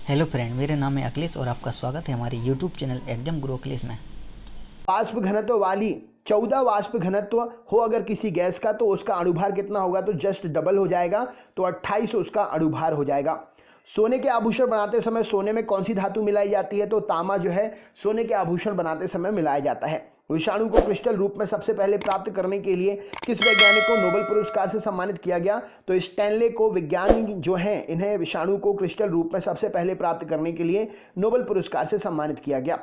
Hello friend, मेरा नाम है अखिलेश और आपका स्वागत है हमारे यूट्यूब चैनल एग्जाम गुरु अखिलेश में। वाष्प घनत्व वाली 14 वाष्प घनत्व हो अगर किसी गैस का तो उसका अणुभार कितना होगा, तो जस्ट डबल हो जाएगा, तो 28 उसका अणुभार हो जाएगा। सोने के आभूषण बनाते समय सोने में कौन सी धातु मिलाई जाती है, तो तांबा जो है सोने के आभूषण बनाते समय मिलाया जाता है। विषाणु को क्रिस्टल रूप में सबसे पहले प्राप्त करने के लिए किस वैज्ञानिक को नोबेल पुरस्कार से सम्मानित किया गया, तो स्टैनले को वैज्ञानिक जो हैं इन्हें विषाणु को क्रिस्टल रूप में सबसे पहले प्राप्त करने के लिए नोबेल पुरस्कार से सम्मानित किया गया।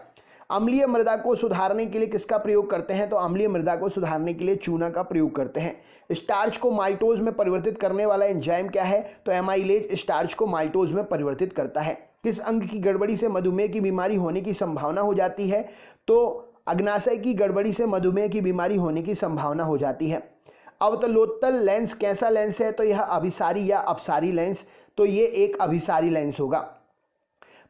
अम्लीय मृदा को सुधारने के लिए किसका प्रयोग करते हैं, तो अम्लीय मृदा को सुधारने के लिए चूना का प्रयोग करते हैं। स्टार्च को माल्टोज में परिवर्तित करने वाला एंजाइम क्या है, तो एमाइलेज स्टार्च को माल्टोज में परिवर्तित करता है। किस अंग की गड़बड़ी से मधुमेह की बीमारी होने की संभावना हो जाती है, तो अग्नाशय की गड़बड़ी से मधुमेह की बीमारी होने की संभावना हो जाती है। अवतलोत्तल लेंस कैसा लेंस है, तो यह अभिसारी या अपसारी लेंस, तो ये एक अभिसारी लेंस होगा।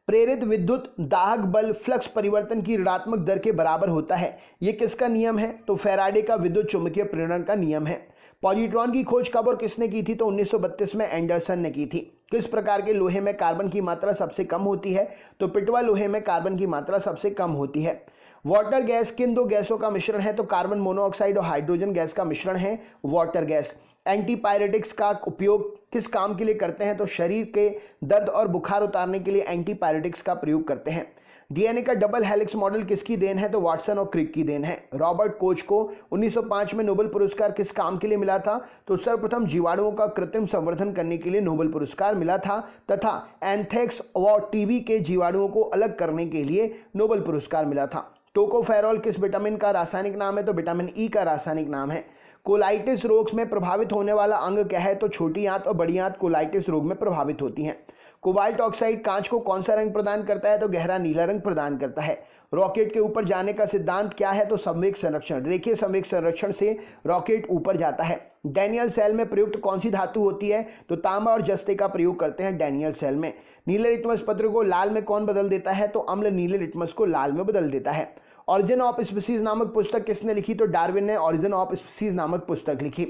प्रेरित विद्युत दाहक बल फ्लक्स परिवर्तन की ऋणात्मक दर के बराबर होता है, यह किसका नियम है, तो फैराडे का विद्युत चुंबकीय प्रेरण का नियम है। पॉजिट्रॉन की खोज कब और किसने की थी, तो 1932 में एंडरसन ने की थी। किस प्रकार के लोहे में कार्बन की मात्रा सबसे कम होती है, तो पिटवा लोहे में कार्बन की मात्रा सबसे कम होती है। वाटर गैस किन दो गैसों का मिश्रण है, तो कार्बन मोनोऑक्साइड और हाइड्रोजन गैस का मिश्रण है वाटर गैस। एंटीपायरेटिक्स का उपयोग किस काम के लिए करते हैं, तो शरीर के दर्द और बुखार उतारने के लिए एंटीपायरेटिक्स का प्रयोग करते हैं। डीएनए का डबल हेलिक्स मॉडल किसकी देन है, तो वाटसन और क्रिक की देन है। रॉबर्ट कोच को 1905 में नोबेल पुरस्कार किस काम के लिए मिला था, तो सर्वप्रथम जीवाणुओं का कृत्रिम संवर्धन करने के लिए नोबेल पुरस्कार मिला था, तथा एंथ्रेक्स और टीबी के जीवाणुओं को अलग करने के लिए नोबेल पुरस्कार मिला था। टोकोफेरॉल किस विटामिन का रासायनिक नाम है, तो विटामिन ई का रासायनिक नाम है। कोलाइटिस रोग में प्रभावित होने वाला अंग क्या है, तो छोटी आंत और बड़ी आंत कोलाइटिस रोग में प्रभावित होती हैं। कोबाल्ट ऑक्साइड कांच को कौन सा रंग प्रदान करता है, तो गहरा नीला रंग प्रदान करता है। रॉकेट के ऊपर जाने का सिद्धांत क्या है, तो संवेग संरक्षण। रेखीय संवेग संरक्षण से रॉकेट ऊपर जाता है। डैनियल सेल में प्रयुक्त कौन सी धातु होती है, तो तांबा और जस्ते का प्रयोग करते हैं डैनियल सेल में। नीले लिटमस पत्र को लाल में कौन बदल देता है, तो अम्ल नीले लिटमस को लाल में बदल देता है। ऑरिजिन ऑफ स्पीसीज नामक पुस्तक किसने लिखी, तो डार्विन ने ऑरिजिन ऑफ स्पीसीज नामक पुस्तक लिखी।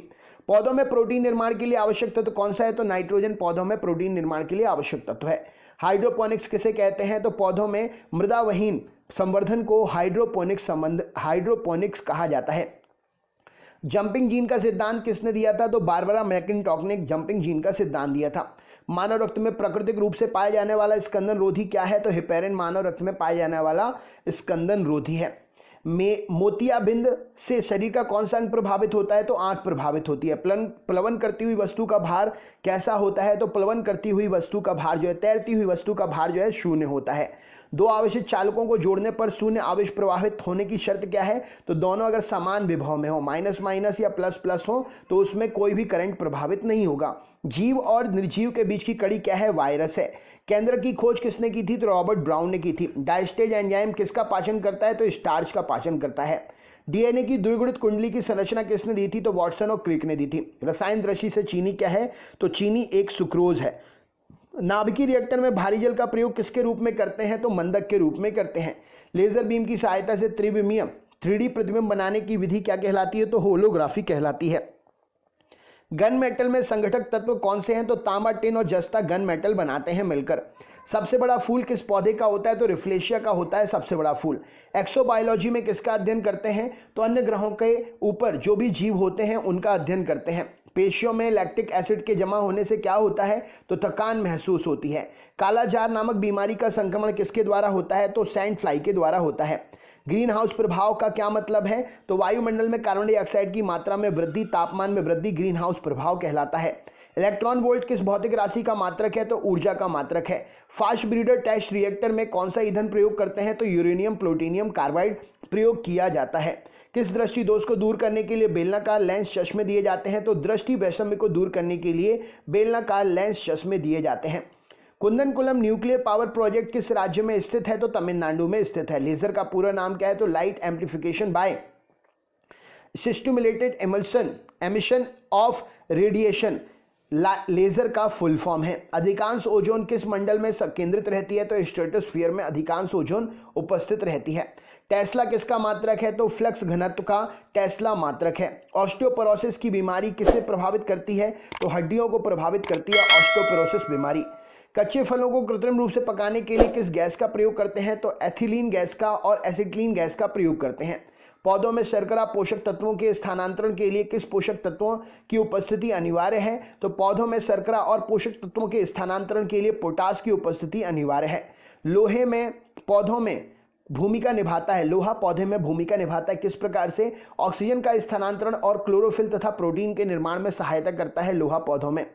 पौधों में प्रोटीन निर्माण के लिए आवश्यक तत्व कौन सा है, तो नाइट्रोजन पौधों में प्रोटीन निर्माण के लिए आवश्यक तत्व है। हाइड्रोपोनिक्स किसे कहते हैं, तो पौधों में मृदावहीन संवर्धन को हाइड्रोपोनिक्स कहा जाता है। जंपिंग जीन का सिद्धांत किसने दिया था, तो बारबरा मैकिन्टॉक ने जंपिंग जीन का सिद्धांत दिया था। मानव रक्त में प्राकृतिक रूप से पाया जाने वाला स्कंदन रोधी क्या है, तो हेपेरिन मानव रक्त में पाया जाने वाला स्कंदन रोधी है। में मोतियाबिंद से शरीर का कौन सा अंग प्रभावित होता है, तो आंख प्रभावित होती है। प्लवन करती हुई वस्तु का भार कैसा होता है, तो प्लवन करती हुई वस्तु का भार जो है, तैरती हुई वस्तु का भार जो है शून्य होता है। दो आवेशित चालकों को जोड़ने पर शून्य आवेश प्रवाहित होने की शर्त क्या है, तो दोनों अगर समान विभव में हो, माइनस माइनस या प्लस प्लस हो, तो उसमें कोई भी करंट प्रभावित नहीं होगा। जीव और निर्जीव के बीच की कड़ी क्या है, वायरस है। केंद्र की खोज किसने की थी, तो रॉबर्ट ब्राउन ने की थी। डायस्टेज एंजाइम किसका पाचन करता है, तो स्टार्च का पाचन करता है। डीएनए की द्विगुणित कुंडली की संरचना किसने दी थी, तो वाटसन और क्रिक ने दी थी। रसायन दृष्टि से चीनी क्या है, तो चीनी एक सुक्रोज है। नाभिकीय रिएक्टर में भारी जल का प्रयोग किसके रूप में करते हैं, तो मंदक के रूप में करते हैं। लेजर बीम की सहायता से त्रिविमीय 3D प्रतिबिंब बनाने की विधि क्या कहलाती है, तो होलोग्राफी कहलाती है। गन मेटल में संगठक तत्व कौन से हैं, तो तांबा, टिन और जस्ता गन मेटल बनाते हैं मिलकर। सबसे बड़ा फूल किस पौधे का होता है, तो रिफ्लेशिया का होता है सबसे बड़ा फूल। एक्सोबायोलॉजी में किसका अध्ययन करते हैं, तो अन्य ग्रहों के ऊपर जो भी जीव होते हैं उनका अध्ययन करते हैं। पेशियों में लैक्टिक एसिड के जमा होने से क्या होता है, तो थकान महसूस होती है। कालाजार नामक बीमारी का संक्रमण किसके द्वारा होता है, तो सैंड फ्लाई के द्वारा होता है। ग्रीन हाउस प्रभाव का क्या मतलब है, तो वायुमंडल में कार्बन डाइऑक्साइड की मात्रा में वृद्धि, तापमान में वृद्धि ग्रीन हाउस प्रभाव कहलाता है। इलेक्ट्रॉन वोल्ट किस भौतिक राशि का मात्रक है, तो ऊर्जा का मात्रक है। फास्ट ब्रीडर टेस्ट रिएक्टर में कौन सा ईंधन प्रयोग करते हैं, तो यूरेनियम प्लूटोनियम कार्बाइड प्रयोग किया जाता है। किस दृष्टि दोष को दूर करने के लिए बेलनाकार लेंस चश्मे दिए जाते हैं, तो दृष्टि वैषम्य को दूर करने के लिए बेलनाकार लेंस चश्मे दिए जाते हैं। कुंदनकुलम न्यूक्लियर पावर प्रोजेक्ट किस राज्य में स्थित है, तो तमिलनाडु में स्थित है। लेजर का पूरा नाम क्या है, तो light amplification by stimulated emission of radiation laser का फुल फॉर्म है। अधिकांश ओजोन किस मंडल में केंद्रित रहती है, तो स्ट्रेटोस्फीयर में अधिकांश ओजोन उपस्थित रहती है। टेस्ला किसका मात्रक है, तो फ्लक्स घनत्व का टेस्ला मात्रक है। ऑस्टियोपोरोसिस की बीमारी किसे प्रभावित करती है, तो हड्डियों को प्रभावित करती है ऑस्टियोपोरोसिस बीमारी। कच्चे फलों को कृत्रिम रूप से पकाने के लिए किस गैस का प्रयोग करते हैं? तो एथिलीन गैस का और एसिटिलीन गैस का प्रयोग करते हैं। पौधों में शर्करा पोषक तत्वों के स्थानांतरण के लिए किस पोषक तत्वों की उपस्थिति अनिवार्य है? तो पौधों में शर्करा और पोषक तत्वों के स्थानांतरण के लिए पोटास की उपस्थिति अनिवार्य है। लोहे में पौधों में भूमिका निभाता है, लोहा पौधे में भूमिका निभाता है किस प्रकार से? ऑक्सीजन का स्थानांतरण और क्लोरोफिल तथा प्रोटीन के निर्माण में सहायता करता है लोहा पौधों में।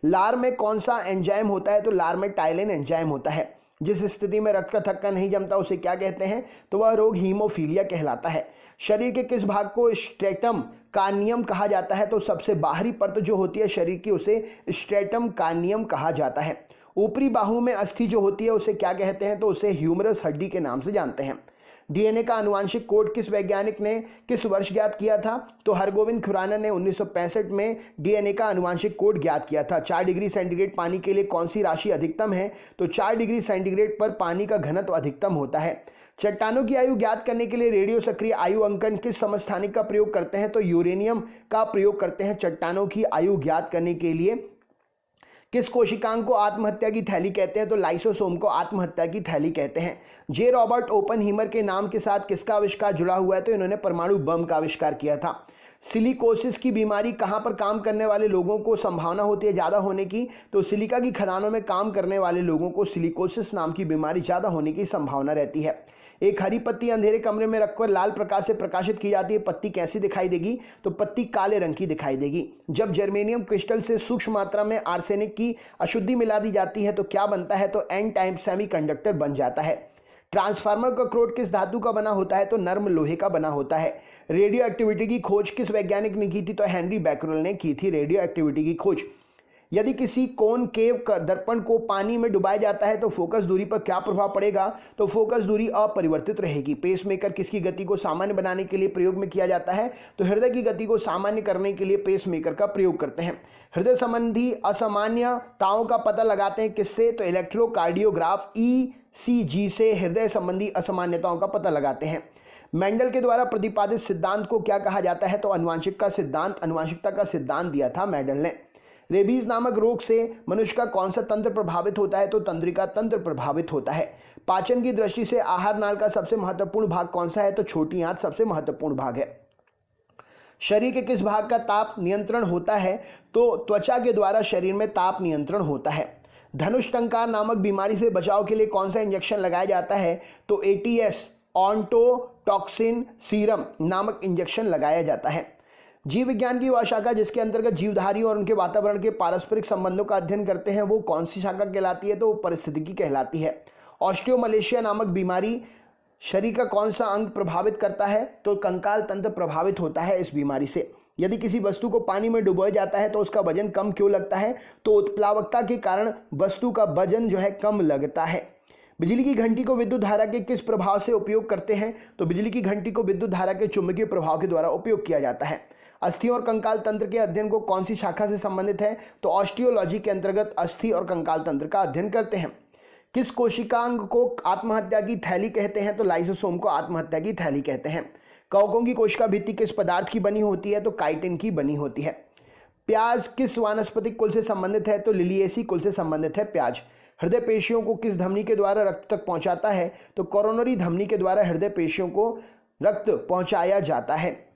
लार में कौन सा एंजाइम होता है? तो लार में टाइलिन एंजाइम होता है। जिस स्थिति में रक्त का थक्का नहीं जमता उसे क्या कहते हैं? तो वह रोग हीमोफीलिया कहलाता है। शरीर के किस भाग को स्ट्रेटम कार्नियम कहा जाता है? तो सबसे बाहरी परत जो होती है शरीर की उसे स्ट्रेटम कार्नियम कहा जाता है। ऊपरी बाहु में अस्थि जो होती है उसे क्या कहते हैं? तो उसे ह्यूमरस हड्डी के नाम से जानते हैं। डीएनए का आनुवांशिक कोड किस वैज्ञानिक ने किस वर्ष ज्ञात किया था? तो हरगोविंद खुराना ने 1965 में डीएनए का आनुवांशिक कोड ज्ञात किया था। 4 डिग्री सेंटीग्रेड पानी के लिए कौन सी राशि अधिकतम है? तो 4 डिग्री सेंटीग्रेड पर पानी का घनत्व अधिकतम होता है। चट्टानों की आयु ज्ञात करने के लिए रेडियो सक्रिय आयु अंकन किस समस्थानिक का प्रयोग करते हैं? तो यूरेनियम का प्रयोग करते हैं चट्टानों की आयु ज्ञात करने के लिए। किस कोशिकांग को आत्महत्या की थैली कहते हैं? तो लाइसोसोम को आत्महत्या की थैली कहते हैं। जे रॉबर्ट ओपनहीमर के नाम के साथ किसका आविष्कार जुड़ा हुआ है? तो इन्होंने परमाणु बम का आविष्कार किया था। सिलिकोसिस की बीमारी कहाँ पर काम करने वाले लोगों को संभावना होती है ज़्यादा होने की? तो सिलिका की खदानों में काम करने वाले लोगों को सिलिकोसिस नाम की बीमारी ज़्यादा होने की संभावना रहती है। एक हरी पत्ती अंधेरे कमरे में रखकर लाल प्रकाश से प्रकाशित की जाती है, पत्ती कैसी दिखाई देगी? तो पत्ती काले रंग की दिखाई देगी। जब जर्मेनियम क्रिस्टल से सूक्ष्म मात्रा में आर्सेनिक की अशुद्धि मिला दी जाती है तो क्या बनता है? तो एन टाइप सेमीकंडक्टर बन जाता है। ट्रांसफार्मर का क्रोड किस धातु का बना होता है? तो नर्म लोहे का बना होता है। रेडियो एक्टिविटी की खोज किस वैज्ञानिक ने की थी? तो हेनरी बैकरल ने की थी रेडियो एक्टिविटी की खोज। यदि किसी कॉनकेव दर्पण को पानी में डुबाया जाता है तो फोकस दूरी पर क्या प्रभाव पड़ेगा? तो फोकस दूरी अपरिवर्तित रहेगी। पेसमेकर किसकी गति को सामान्य बनाने के लिए प्रयोग में किया जाता है? तो हृदय की गति को सामान्य करने के लिए पेसमेकर का प्रयोग करते हैं। हृदय संबंधी असामान्यताओं का पता लगाते हैं किससे? तो इलेक्ट्रोकार्डियोग्राफ ECG से हृदय संबंधी असामान्यताओं का पता लगाते हैं। मेंडल के द्वारा प्रतिपादित सिद्धांत को क्या कहा जाता है? तो अनुवांशिकता का सिद्धांत दिया था मेंडल ने। रेबीज नामक रोग से मनुष्य का कौन सा तंत्र प्रभावित होता है? तो तंत्रिका तंत्र प्रभावित होता है। पाचन की दृष्टि से आहार नाल का सबसे महत्वपूर्ण भाग कौन सा है? तो छोटी आंत सबसे महत्वपूर्ण भाग है। शरीर के किस भाग का ताप नियंत्रण होता है? तो त्वचा के द्वारा शरीर में ताप नियंत्रण होता है। धनुष टंकार नामक बीमारी से बचाव के लिए कौन सा इंजेक्शन लगाया जाता है? तो ATS ऑन्टोटॉक्सिन सीरम नामक इंजेक्शन लगाया जाता है। जीव विज्ञान की वह शाखा जिसके अंतर्गत जीवधारियों और उनके वातावरण के पारस्परिक संबंधों का अध्ययन करते हैं वो कौन सी शाखा कहलाती है? तो पारिस्थितिकी कहलाती है। ऑस्टियोमलेशिया नामक बीमारी शरीर का कौन सा अंग प्रभावित करता है? तो कंकाल तंत्र प्रभावित होता है इस बीमारी से। यदि किसी वस्तु को पानी में डुबोया जाता है तो उसका वजन कम क्यों लगता है? तो उत्प्लावकता के कारण वस्तु का वजन जो है कम लगता है। बिजली की घंटी को विद्युत धारा के किस प्रभाव से उपयोग करते हैं? तो बिजली की घंटी को विद्युत धारा के चुंबकीय प्रभाव के द्वारा उपयोग किया जाता है। अस्थि और कंकाल तंत्र के अध्ययन को कौन सी शाखा से संबंधित है? तो ऑस्टियोलॉजी के अंतर्गत अस्थि और कंकाल तंत्र का अध्ययन करते हैं। किस कोशिकांग को आत्महत्या की थैली कहते हैं? तो लाइसोसोम को आत्महत्या की थैली कहते हैं। कवकों की कोशिका भित्ति किस पदार्थ की बनी होती है? तो काइटिन की बनी होती है। प्याज किस वानस्पतिक कुल से संबंधित है? तो लिलिएसी कुल से संबंधित है प्याज। हृदय पेशियों को किस धमनी के द्वारा रक्त तक पहुंचाता है? तो कोरोनरी धमनी के द्वारा हृदय पेशियों को रक्त पहुंचाया जाता है।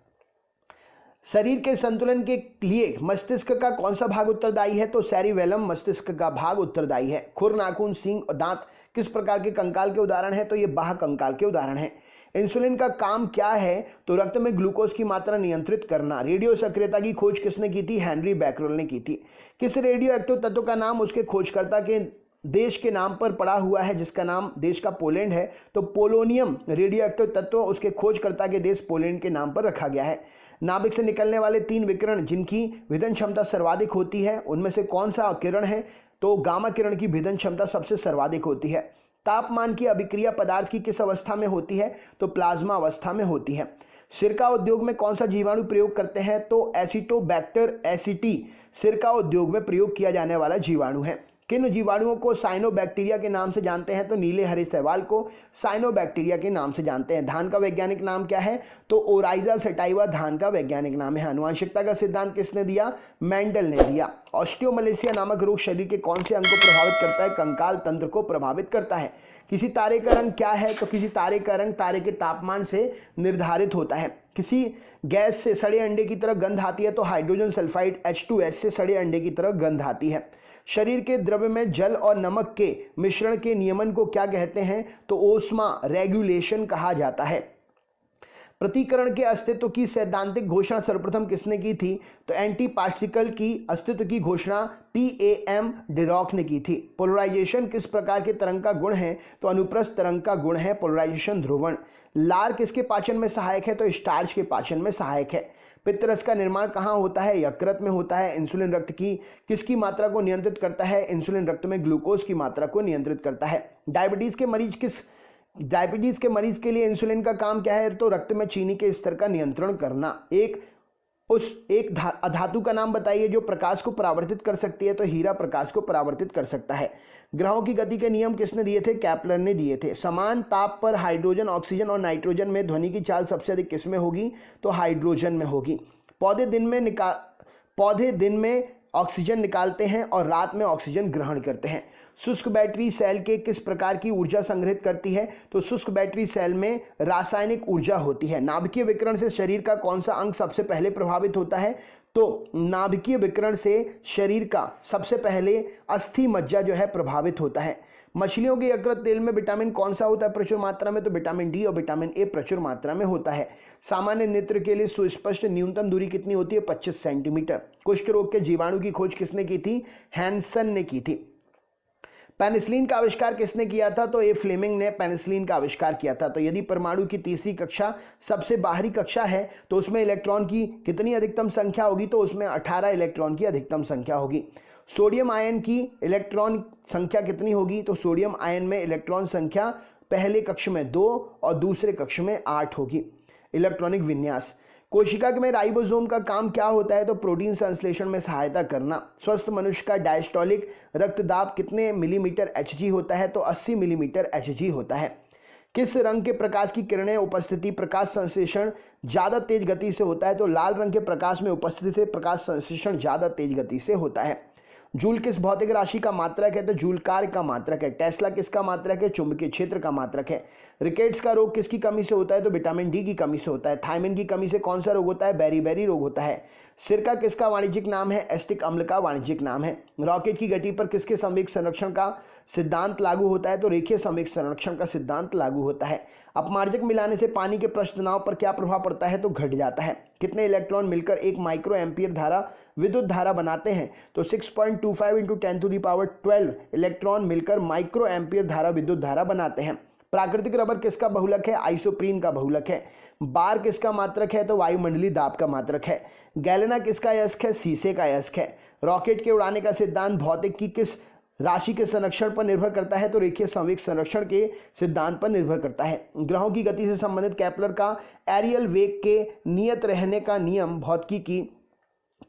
शरीर के संतुलन के लिए मस्तिष्क का कौन सा भाग उत्तरदायी है? तो सेरिबेलम मस्तिष्क का भाग उत्तरदायी है। खुर, नाखून, सींग और दांत किस प्रकार के कंकाल के उदाहरण है? तो ये बाह्य कंकाल के उदाहरण हैं। इंसुलिन का काम क्या है? तो रक्त में ग्लूकोज की मात्रा नियंत्रित करना। रेडियो सक्रियता की खोज किसने की थी? हेनरी बैकरल ने की थी। किस रेडियो एक्टिव तत्व का नाम उसके खोजकर्ता के देश के नाम पर पड़ा हुआ है जिसका नाम देश का पोलैंड है? तो पोलोनियम रेडियो एक्टिव तत्व उसके खोजकर्ता के देश पोलैंड के नाम पर रखा गया है। नाभिक से निकलने वाले 3 विकिरण जिनकी विदन क्षमता सर्वाधिक होती है उनमें से कौन सा किरण है? तो गामा किरण की विदन क्षमता सबसे सर्वाधिक होती है। तापमान की अभिक्रिया पदार्थ की किस अवस्था में होती है? तो प्लाज्मा अवस्था में होती है। सिरका उद्योग में कौन सा जीवाणु प्रयोग करते हैं? तो एसिटोबैक्टर एसिटी सिरका उद्योग में प्रयोग किया जाने वाला जीवाणु है। किन जीवाणुओं को साइनोबैक्टीरिया के नाम से जानते हैं? तो नीले हरे शैवाल को साइनोबैक्टीरिया के नाम से जानते हैं। धान का वैज्ञानिक नाम क्या है? तो ओराइजा सटाइवा धान का वैज्ञानिक नाम है। आनुवंशिकता का सिद्धांत किसने दिया? मेंडल ने दिया। ऑस्टियोमलेशिया नामक रोग शरीर के कौन से अंग को प्रभावित करता है? कंकाल तंत्र को प्रभावित करता है। किसी तारे का रंग क्या है? तो किसी तारे का रंग तारे के तापमान से निर्धारित होता है। किसी गैस से सड़े अंडे की तरह गंध आती है? तो हाइड्रोजन सल्फाइड H2S से सड़े अंडे की तरह गंध आती है। शरीर के द्रव्य में जल और नमक के मिश्रण के नियमन को क्या कहते हैं? तो ओस्मा रेगुलेशन कहा जाता है। प्रतिकरण के अस्तित्व की सैद्धांतिक घोषणा सर्वप्रथम किसने की थी? तो एंटी पार्टिकल की अस्तित्व की घोषणा PAM डिरॉक ने की थी। पोलराइजेशन किस प्रकार के तरंग का गुण है? तो अनुप्रस्थ तरंग का गुण है पोलराइजेशन ध्रुवण। लार किसके पाचन में सहायक है? तो स्टार्च के पाचन में सहायक है। पित्तरस का निर्माण कहाँ होता है? यकृत में होता है। इंसुलिन रक्त की किसकी मात्रा को नियंत्रित करता है? इंसुलिन रक्त में ग्लूकोज की मात्रा को नियंत्रित करता है। डायबिटीज के मरीज के लिए इंसुलिन का काम क्या है? तो रक्त में चीनी के स्तर का नियंत्रण करना। एक धातु का नाम बताइए जो प्रकाश को परावर्तित कर सकती है? तो हीरा प्रकाश को परावर्तित कर सकता है। ग्रहों की गति के नियम किसने दिए थे? केपलर ने दिए थे। समान ताप पर हाइड्रोजन, ऑक्सीजन और नाइट्रोजन में ध्वनि की चाल सबसे अधिक किसमें होगी? तो हाइड्रोजन में होगी। पौधे दिन में ऑक्सीजन निकालते हैं और रात में ऑक्सीजन ग्रहण करते हैं। शुष्क बैटरी सेल के किस प्रकार की ऊर्जा संग्रहित करती है? तो शुष्क बैटरी सेल में रासायनिक ऊर्जा होती है। नाभिकीय विकिरण से शरीर का कौन सा अंग सबसे पहले प्रभावित होता है? तो नाभिकीय विकिरण से शरीर का सबसे पहले अस्थि मज्जा जो है प्रभावित होता है। मछलियों के यकृत तेल में विटामिन कौन सा होता है प्रचुर मात्रा में? तो विटामिन डी और विटामिन ए प्रचुर मात्रा में होता है। सामान्य नेत्र के लिए सुस्पष्ट न्यूनतम दूरी कितनी होती है? 25 सेंटीमीटर। कुष्ठ रोग के जीवाणु की खोज किसने की थी? हैंसन ने की थी। पेनिसिलिन का आविष्कार किसने किया था? तो ए फ्लेमिंग ने पेनिसिलिन का आविष्कार किया था। तो यदि परमाणु की तीसरी कक्षा सबसे बाहरी कक्षा है तो उसमें इलेक्ट्रॉन की कितनी अधिकतम संख्या होगी? तो उसमें 18 इलेक्ट्रॉन की अधिकतम संख्या होगी। सोडियम आयन की इलेक्ट्रॉन संख्या कितनी होगी? तो सोडियम आयन में इलेक्ट्रॉन संख्या पहले कक्ष में 2 और दूसरे कक्ष में 8 होगी। इलेक्ट्रॉनिक विन्यास। कोशिका में राइबोसोम का काम क्या होता है? तो प्रोटीन संश्लेषण में सहायता करना। स्वस्थ मनुष्य का डायस्टोलिक रक्तदाब कितने मिलीमीटर Hg होता है? तो 80 मिलीमीटर Hg होता है। किस रंग के प्रकाश की किरणें उपस्थिति प्रकाश संश्लेषण ज्यादा तेज गति से होता है? तो लाल रंग के प्रकाश में उपस्थिति से प्रकाश संश्लेषण ज्यादा तेज गति से होता है। जूल किस भौतिक राशि का मात्रक है? तो जूल कार्य का मात्रक है। टेस्ला किसका मात्रक है? चुंबकीय क्षेत्र का मात्रक है। रिकेट्स का रोग किसकी कमी से होता है? तो विटामिन डी की कमी से होता है। थायमिन की कमी से कौन सा रोग होता है? बेरी रोग होता है। सिरका किसका वाणिज्यिक नाम है? एस्टिक अम्ल का वाणिज्यिक नाम है। रॉकेट की गति पर किसके संवेग संरक्षण का सिद्धांत लागू होता है? तो रेखीय संवेग संरक्षण का सिद्धांत लागू होता है। अपमार्जक मिलाने से पानी के पृष्ठ तनाव पर क्या प्रभाव पड़ता है? तो घट जाता है। कितने इलेक्ट्रॉन मिलकर एक माइक्रो एम्पियर धारा विद्युत धारा बनाते हैं? तो 6.25 × 10⁻12 इलेक्ट्रॉन मिलकर माइक्रो एम्पियर धारा विद्युत धारा बनाते हैं। प्राकृतिक रबर किसका बहुलक है? आइसोप्रीन का बहुलक है। बार किसका मात्रक है? तो वायुमंडलीय दाब का मात्रक है। गैलेना किसका अयस्क है? शीशे का अयस्क है। रॉकेट के उड़ाने का सिद्धांत भौतिक की किस राशि के संरक्षण पर निर्भर करता है? तो रेखीय संवेग संरक्षण के सिद्धांत पर निर्भर करता है। ग्रहों की गति से संबंधित केपलर का एरियल वेग के नियत रहने का नियम भौतिकी की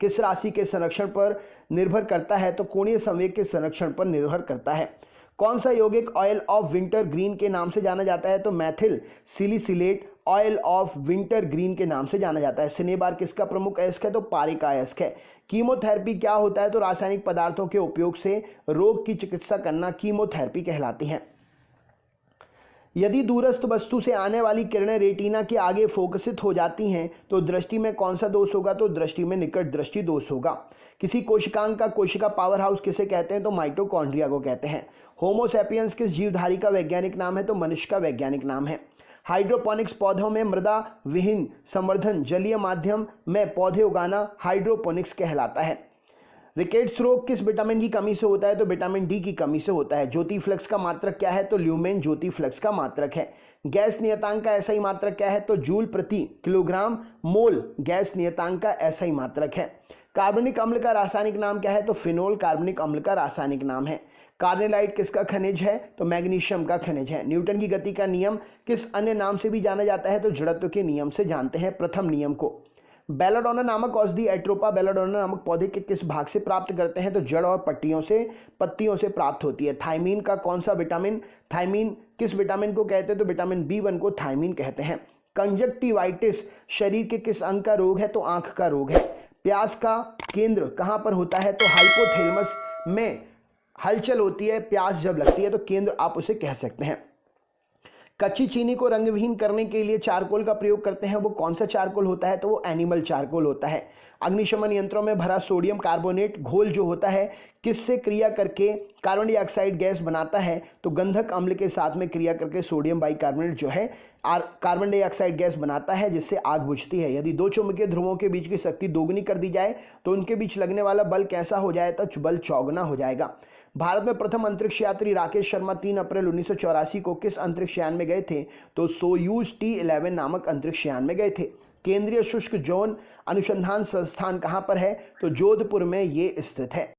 किस राशि के संरक्षण पर निर्भर करता है? तो कोणीय संवेग के संरक्षण पर निर्भर करता है। कौन सा यौगिक ऑयल ऑफ विंटर ग्रीन के नाम से जाना जाता है? तो methyl salicylate oil of wintergreen के नाम से जाना जाता है। सिनेबार किसका प्रमुख अयस्क है? तो पारे का अयस्क है। कीमोथेरेपी क्या होता है? तो रासायनिक पदार्थों के उपयोग से रोग की चिकित्सा करना कीमोथेरेपी कहलाती है। यदि दूरस्थ वस्तु से आने वाली किरणें रेटिना के आगे फोकसित हो जाती हैं तो दृष्टि में कौन सा दोष होगा? तो दृष्टि में निकट दृष्टि दोष होगा। किसी कोशिकांग का कोशिका पावर हाउस किसे कहते हैं? तो माइटोकॉन्ड्रिया को कहते हैं। होमो सैपियंस किस जीवधारी का वैज्ञानिक नाम है? तो मनुष्य का वैज्ञानिक नाम है। हाइड्रोपोनिक्स पौधों में मृदा विहीन संवर्धन जलीय माध्यम में पौधे उगाना हाइड्रोपोनिक्स कहलाता है। रिकेट्स रोग किस विटामिन की कमी से होता है? तो विटामिन डी की कमी से होता है। ज्योति फ्लक्स का मात्रक क्या है? तो ल्यूमेन ज्योति फ्लक्स का मात्रक है। गैस नियतांक का ऐसा ही मात्रक क्या है? तो जूल प्रति किलोग्राम मोल गैस नियतांक का ऐसा ही मात्रक है। कार्बनिक अम्ल का रासायनिक नाम क्या है? तो फिनोल कार्बनिक अम्ल का रासायनिक नाम है। कार्नेलाइट किसका खनिज है? तो मैग्नीशियम का खनिज है। न्यूटन की गति का नियम किस अन्य नाम से भी जाना जाता है? तो जड़त्व के नियम से जानते हैं, प्रथम नियम को। बेलाडोना नामक औषधि एट्रोपा बेलाडोना नामक पौधे के किस भाग से प्राप्त करते हैं? तो जड़ और पत्तियों से प्राप्त होती है। थायमीन का कौन सा विटामिन, थायमीन किस विटामिन को कहते हैं? तो विटामिन B1 को थायमीन कहते हैं। कंजक्टिवाइटिस शरीर के किस अंग का रोग है? तो आंख का रोग है। प्यास का केंद्र कहां पर होता है? तो हाइपोथैलेमस में हलचल होती है प्यास जब लगती है, तो केंद्र आप उसे कह सकते हैं। कच्ची चीनी को रंगविहीन करने के लिए चारकोल का प्रयोग करते हैं, वो कौन सा चारकोल होता है? तो वो एनिमल चारकोल होता है। अग्निशमन यंत्रों में भरा सोडियम कार्बोनेट घोल जो होता है किससे क्रिया करके कार्बन डाइऑक्साइड गैस बनाता है? तो गंधक अम्ल के साथ में क्रिया करके सोडियम बाइकार्बोनेट जो है कार्बन डाइऑक्साइड गैस बनाता है, जिससे आग बुझती है। यदि दो चुंबकीय ध्रुवों के बीच की शक्ति दोगुनी कर दी जाए तो उनके बीच लगने वाला बल कैसा हो जाए? तो बल चौगुना हो जाएगा। भारत में प्रथम अंतरिक्ष यात्री राकेश शर्मा 3 अप्रैल 1984 को किस अंतरिक्ष यान में गए थे? तो सोयूज T11 नामक अंतरिक्ष यान में गए थे। केंद्रीय शुष्क जौन अनुसंधान संस्थान कहां पर है? तो जोधपुर में ये स्थित है।